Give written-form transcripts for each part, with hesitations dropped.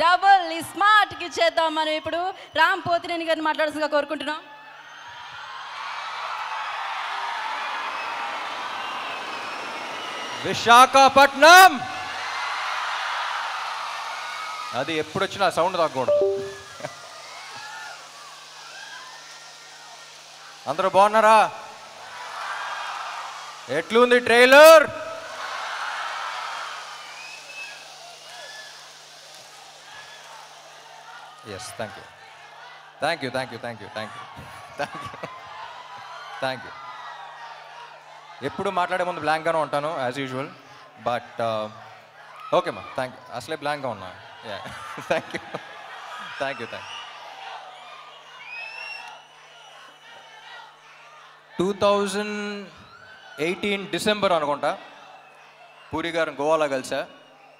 Double స్మార్ట్కి ఇచ్చేద్దాం. మనం ఇప్పుడు రామ్ పోతినేని గారిని మాట్లాడాల్సిందిగా కోరుకుంటున్నాం. విశాఖపట్నం అది ఎప్పుడు వచ్చినా సౌండ్ తగ్గకూడదు. అందరూ బాగున్నారా? ఎట్లుంది trailer? Yes, thank you thank you thank you thank you thank you thank you thank you. ఎప్పుడు మాట్లాడే ముందు బ్లాంక్గానే ఉంటాను యాజ్ యూజువల్, బట్ ఓకే మా థ్యాంక్ యూ. అసలే బ్లాంక్గా ఉన్నా. Thank you thank you thank you. 2018 December అనుకుంటా పూరి గారిని గోవాలో కలిసా.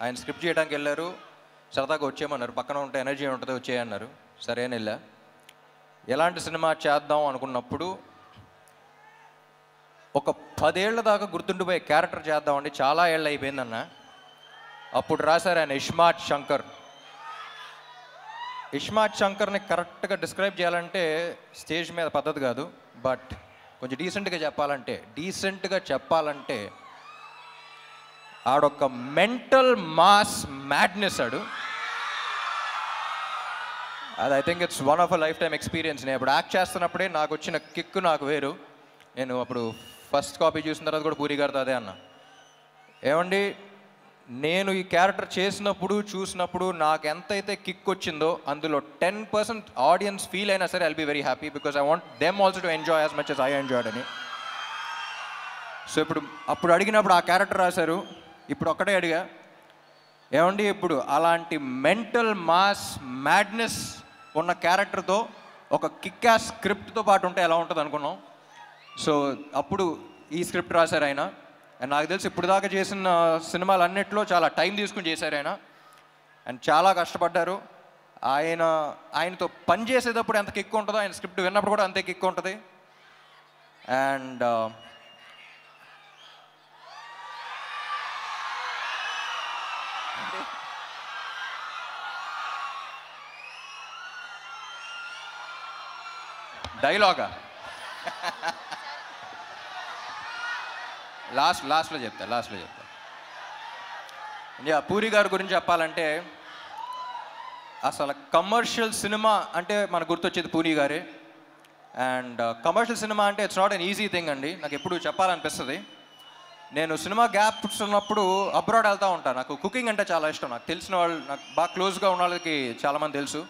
ఆయన స్క్రిప్ట్ చేయడానికి వెళ్ళారు, సరదాగా వచ్చేయమన్నారు. పక్కన ఉంటే ఎనర్జీ ఉంటుంది, వచ్చేయన్నారు. సరే అని వెళ్ళా. ఎలాంటి సినిమా చేద్దాం అనుకున్నప్పుడు ఒక 10 ఏళ్ల దాకా గుర్తుండిపోయే క్యారెక్టర్ చేద్దామండి, చాలా ఏళ్ళు అయిపోయిందన్న. అప్పుడు రాశారు ఆయన ఇస్మార్ట్ శంకర్. ఇస్మార్ట్ శంకర్ని కరెక్ట్గా డిస్క్రైబ్ చేయాలంటే స్టేజ్ మీద పద్ధతి కాదు, బట్ కొంచెం డీసెంట్గా చెప్పాలంటే ఆడొక మెంటల్ మాస్ మ్యాడ్నెస్ ఆడు. అది I think it's one of a life time experience. నేను ఇప్పుడు యాక్ట్ చేస్తున్నప్పుడే నాకు వచ్చిన కిక్ నాకు వేరు. నేను అప్పుడు ఫస్ట్ కాపీ చూసిన తర్వాత కూడా పూరి గారితో అదే అన్నా, ఏమండి నేను ఈ క్యారెక్టర్ చూసినప్పుడు నాకు ఎంతైతే కిక్ వచ్చిందో అందులో 10% ఆడియన్స్ ఫీల్ అయినా సరే I'll be very happy, because I want them also to enjoy as much as I enjoyed అని. సో అప్పుడు అడిగినప్పుడు ఆ క్యారెక్టర్ రాశారు. ఇప్పుడు ఒక్కటే అడిగా, ఏమండి ఇప్పుడు అలాంటి మెంటల్ మాస్ మ్యాడ్నెస్ ఉన్న క్యారెక్టర్తో ఒక కిక్ యాస్ స్క్రిప్ట్తో పాటు ఉంటే ఎలా ఉంటుంది అనుకున్నాం. సో అప్పుడు ఈ స్క్రిప్ట్ రాశారు ఆయన. అండ్ నాకు తెలిసి ఇప్పుడు దాకా చేసిన సినిమాలు అన్నిట్లో చాలా టైం తీసుకుని చేశారు ఆయన, అండ్ చాలా కష్టపడ్డారు. ఆయనతో పని చేసేటప్పుడు ఎంత కిక్ ఉంటుందో ఆయన స్క్రిప్ట్ విన్నప్పుడు కూడా అంతే కిక్ ఉంటుంది. అండ్ డైలాగా లాస్ట్లో చెప్తా. పూరి గారి గురించి చెప్పాలంటే అసలు కమర్షియల్ సినిమా అంటే మనకు గుర్తొచ్చేది పూరి గారే. అండ్ కమర్షియల్ సినిమా అంటే it's not an easy thing అండి. నాకు ఎప్పుడు చెప్పాలనిపిస్తుంది. నేను సినిమా గ్యాప్స్ ఉన్నప్పుడు అబ్రాడ్ వెళ్తూ ఉంటాను. నాకు కుకింగ్ అంటే చాలా ఇష్టం. నాకు తెలిసిన వాళ్ళు, నాకు బాగా క్లోజ్గా ఉన్న వాళ్ళకి చాలామంది తెలుసు.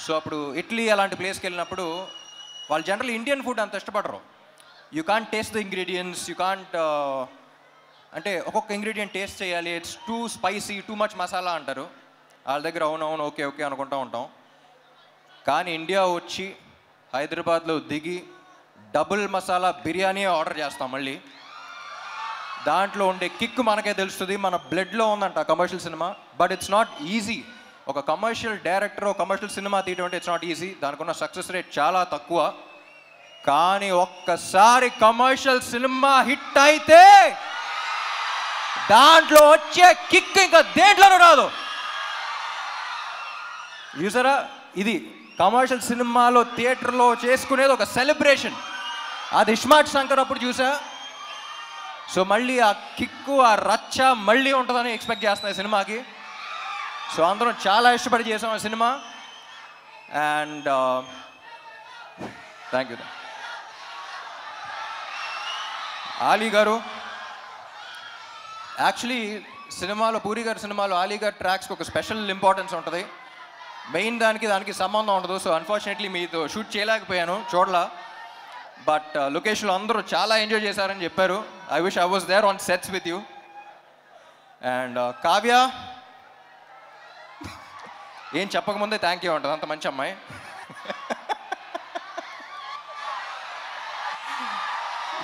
సో అప్పుడు ఇటలీ అలాంటి ప్లేస్కి వెళ్ళినప్పుడు వాళ్ళు జనరల్ ఇండియన్ ఫుడ్ అంత ఇష్టపడరు. You can't taste the ingredients, you can't అంటే ఒక్కొక్క ఇంగ్రీడియంట్ టేస్ట్ చేయాలి, it's two spicy, too much masala అంటారు. వాళ్ళ దగ్గర అవునవును ఓకే ఓకే అనుకుంటూ ఉంటాం. కానీ ఇండియా వచ్చి హైదరాబాద్లో దిగి డబుల్ మసాలా బిర్యానీ ఆర్డర్ చేస్తాం. మళ్ళీ దాంట్లో ఉండే కిక్ మనకే తెలుస్తుంది, మన బ్లడ్లో ఉందంట commercial cinema. But it's not easy. ఒక కమర్షియల్ డైరెక్టర్ ఒక కమర్షియల్ సినిమా తీయడం అంటే ఇట్స్ నాట్ ఈజీ. దానికి ఉన్న సక్సెస్ రేట్ చాలా తక్కువ. కానీ ఒక్కసారి కమర్షియల్ సినిమా హిట్ అయితే దాంట్లో వచ్చే కిక్ ఇంకా దేంట్లోనూ రాదు. చూసారా, ఇది కమర్షియల్ సినిమాలో థియేటర్లో చేసుకునేది ఒక సెలబ్రేషన్. అది ఇస్మార్ట్ శంకర్ అప్పుడు చూసా. సో మళ్ళీ ఆ కిక్కు, ఆ రచ్చ మళ్ళీ ఉంటుందని ఎక్స్పెక్ట్ చేస్తున్నాయి సినిమాకి. సో అందరం చాలా ఇష్టపడి చేసాం ఆ cinema. And thank you. Ali గారు యాక్చువల్లీ సినిమాలో, పూరి గారి సినిమాలో ఆలీ గారి ట్రాక్స్కి ఒక స్పెషల్ ఇంపార్టెన్స్ ఉంటుంది. మెయిన్ దానికి సంబంధం ఉండదు. సో అన్ఫార్చునేట్లీ మీతో షూట్ చేయలేకపోయాను, చూడలా. బట్ లొకేషన్లో అందరూ చాలా ఎంజాయ్ చేశారని చెప్పారు. I wish I was there on sets with you. And Kavya ఏం చెప్పకముందే థ్యాంక్ యూ ఉంటుంది, అంత మంచి అమ్మాయి.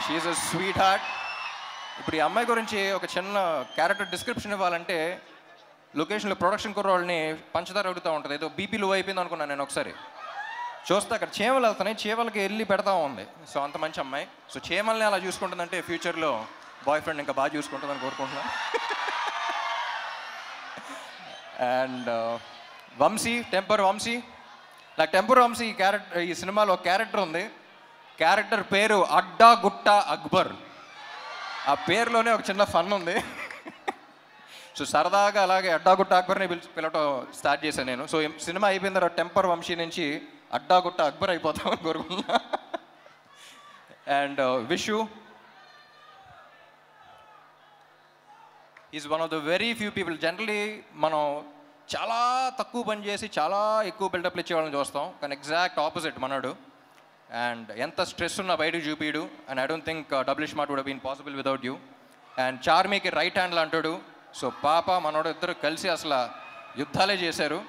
She's a sweetheart. ఇప్పుడు ఈ అమ్మాయి గురించి ఒక చిన్న క్యారెక్టర్ డిస్క్రిప్షన్ ఇవ్వాలంటే, లొకేషన్లో ప్రొడక్షన్ కుర్రోళ్ళని పంచదార అడుగుతూ ఉంటుంది. ఏదో బీపీ లో అయిపోయింది అనుకున్నాను నేను. ఒకసారి చూస్తే అక్కడ చీమలు వెళ్తున్నాయి, చీమలకి వెళ్ళి పెడతా ఉంది. సో అంత మంచి అమ్మాయి. సో చీమల్ని అలా చూసుకుంటుందంటే ఫ్యూచర్లో బాయ్ ఫ్రెండ్ ఇంకా బాగా చూసుకుంటుందని కోరుకుంటున్నాను. And Vamsi, temper Vamsi. నాకు టెంపర్ వంశీ ఈ సినిమాలో ఒక క్యారెక్టర్ ఉంది. క్యారెక్టర్ పేరు అడ్డా గుట్ట అక్బర్. ఆ పేరులోనే ఒక చిన్న ఫన్ ఉంది. సో సరదాగా అలాగే అడ్డాగుట్ట అక్బర్ని పిలవటం స్టార్ట్ చేశాను నేను. సో సినిమా అయిపోయిన తర్వాత టెంపర్ వంశీ నుంచి అడ్డాగుట్ట అక్బర్ అయిపోతామని కోరుకున్నా. And Vishu is one of the very few people. Generally మనం చాలా తక్కువ పని చేసి చాలా ఎక్కువ బిల్డప్లు ఇచ్చే వాళ్ళని చూస్తాం, కానీ ఎగ్జాక్ట్ ఆపోజిట్ మనోడు. అండ్ ఎంత స్ట్రెస్ ఉన్నా బయటకు చూపిడు. And I don't think double smart would have been possible without you. And చార్మీకి రైట్ హ్యాండ్లు అంటాడు. సో పాప మనోడు ఇద్దరు కలిసి అసలు యుద్ధాలే చేశారు.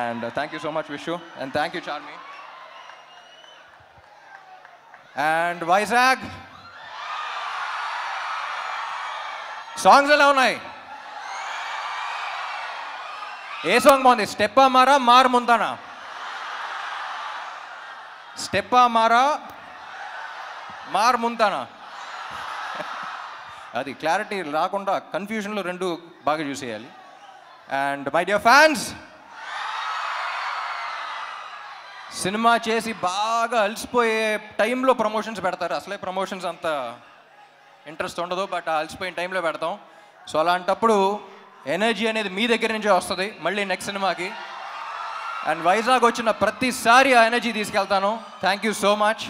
And thank you so much Vishu. And thank you Charmi. And Vizag songs ఎలా ఉన్నాయి? ఏ సాంగ్ బాగుంది? స్టెప్పా మారా మార్ ముందానా? స్టెప్పా మారా మార్ ముందానా? అది క్లారిటీ రాకుండా కన్ఫ్యూజన్లో రెండు బాగా చూసేయాలి. And my dear fans, cinema చేసి బాగా అలసిపోయే టైంలో ప్రమోషన్స్ పెడతారు. అసలే ప్రమోషన్స్ అంత ఇంట్రెస్ట్ ఉండదు, బట్ ఆ అలసిపోయిన టైంలో పెడతాం. సో అలాంటప్పుడు ఎనర్జీ అనేది మీ దగ్గర నుంచే వస్తుంది మళ్ళీ నెక్స్ట్ సినిమాకి. అండ్ వైజాగ్ వచ్చిన ప్రతిసారి ఆ ఎనర్జీ తీసుకెళ్తాను. Thank you so much.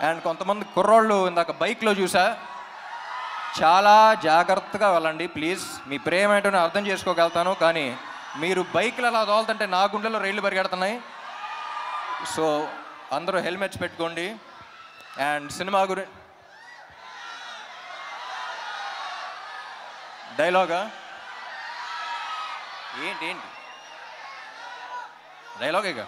And కొంతమంది కుర్రోళ్ళు ఇందాక బైక్లో చూసా, చాలా జాగ్రత్తగా వెళ్ళండి ప్లీజ్. మీ ప్రేమ ఏంటో నేను అర్థం చేసుకోగలుగుతాను, కానీ మీరు బైక్లు అలా తోలుతుంటే నా గుండెలో రైళ్లు పరిగెడుతున్నాయి. సో అందరూ హెల్మెట్స్ పెట్టుకోండి. అండ్ సినిమా డైలాగా ఏంటి డైలాగేగా?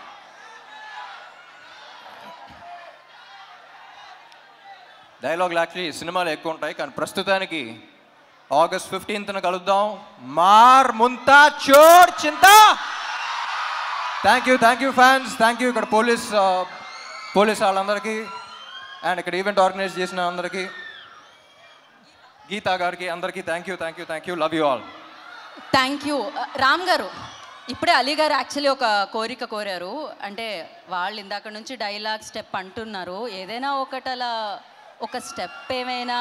డైలాగులు యాక్చువల్లీ సినిమాలో ఎక్కువ ఉంటాయి, కానీ ప్రస్తుతానికి August 15th కలుద్దాం. మార్ ముంతా చోర్ చింతా. Thank you fans. Thank you ఇక్కడ పోలీస్ వాళ్ళందరికీ, అండ్ ఇక్కడ ఈవెంట్ ఆర్గనైజ్ చేసిన అందరికీ, గీతా గారికి, అందరికీ thank you. Love you all. Thank you. Ram గారు, ఇప్పుడే అలీ గారు యాక్చువల్లీ ఒక కోరిక కోరారు. అంటే వాళ్ళు ఇందాక నుంచి డైలాగ్ స్టెప్ అంటున్నారు, ఏదైనా ఒకటలా ఒక స్టెప్ ఏమైనా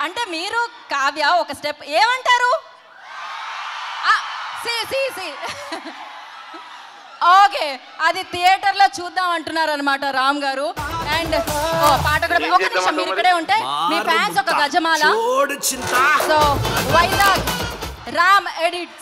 అంటే మీరు కావ్య ఒక స్టెప్ ఏమంటారు? ఓకే, అది థియేటర్లో చూద్దాం అంటున్నారు అనమాట రామ్ గారు. అండ్ పాట కూడా ఒక నిమిషం మీరు ఇక్కడే ఉంటే మీ ఫ్యాన్స్ ఒక గజమాల. So Vizag Ram edit